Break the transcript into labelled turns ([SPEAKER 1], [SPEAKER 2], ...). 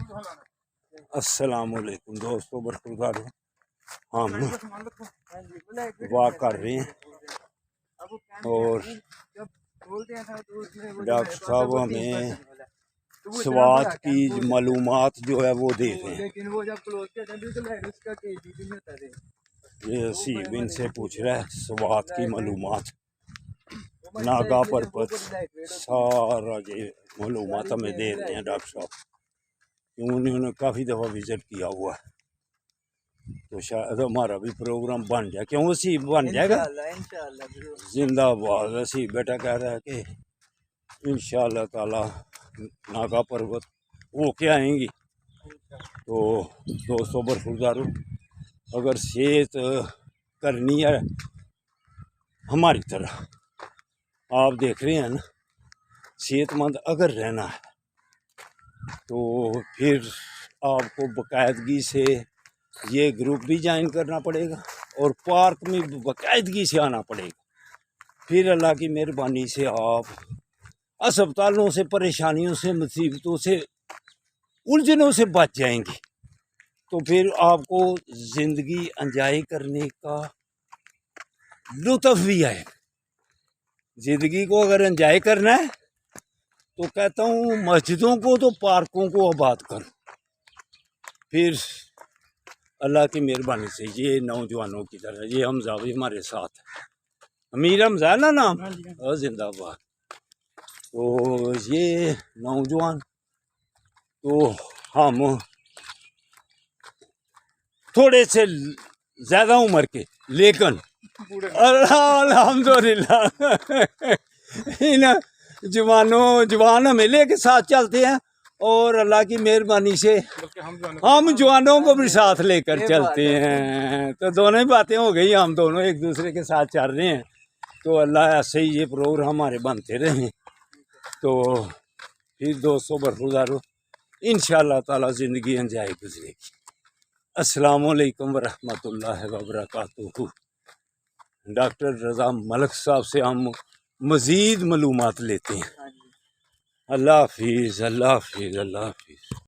[SPEAKER 1] السلام علیکم دوستو، برخوردار ہم واک کر رہے ہیں اور ڈاکٹر صاحب ہمیں سوات کی معلومات جو ہے وہ دے رہے ہیں۔ یہ سیب ان سے پوچھ رہا ہے سوات کی معلومات، ناگا پربت سارا یہ معلومات ہمیں دے رہے ہیں ڈاکٹر صاحب، انہوں نے کافی دفعہ وزٹ کیا ہوا ہے، تو شاید ہمارا بھی پروگرام بن جائے۔ کیوں وسیع بن جائے گا زندہ آباد۔ وسیع بیٹا کہہ رہا ہے کہ انشاءاللہ تعالی ناگا پربت ہو کے آئیں گی۔ تو دوستو برخوردارو، اگر صحت کرنی ہے ہماری طرح، آپ دیکھ رہے ہیں نا، صحت مند اگر رہنا ہے تو پھر آپ کو باقاعدگی سے یہ گروپ بھی جوائن کرنا پڑے گا اور پارک میں باقاعدگی سے آنا پڑے گا۔ پھر اللہ کی مہربانی سے آپ اسپتالوں سے، پریشانیوں سے، مصیبتوں سے، الجھنوں سے بچ جائیں گے، تو پھر آپ کو زندگی انجوائے کرنے کا لطف بھی آئے گا۔ زندگی کو اگر انجوائے کرنا ہے تو کہتا ہوں مسجدوں کو تو پارکوں کو آباد کرو۔ پھر اللہ کی مہربانی سے یہ نوجوانوں کی طرح، یہ حمزہ بھی ہمارے ساتھ ہے، امیر حمزہ نا نام، زندہ آباد۔ تو یہ نوجوان، تو ہم تھوڑے سے زیادہ عمر کے، لیکن الحمدللہ جوان ہمیں لے کے ساتھ چلتے ہیں، اور اللہ کی مہربانی سے ہم جوانوں کو بھی ساتھ لے کر چلتے ہیں۔ تو دونوں ہی باتیں ہو گئی، ہم دونوں ایک دوسرے کے ساتھ چل رہے ہیں۔ تو اللہ ایسے ہی یہ پروگرام ہمارے بنتے رہیں۔ تو پھر دوستو برخوردارو، انشاءاللہ تعالی زندگی انجوائے گزرے گی۔ السلام علیکم ورحمۃ اللہ وبرکاتہ۔ ڈاکٹر رضا ملک صاحب سے ہم مزید معلومات لیتے ہیں۔ اللہ حافظ، اللہ حافظ، اللہ حافظ۔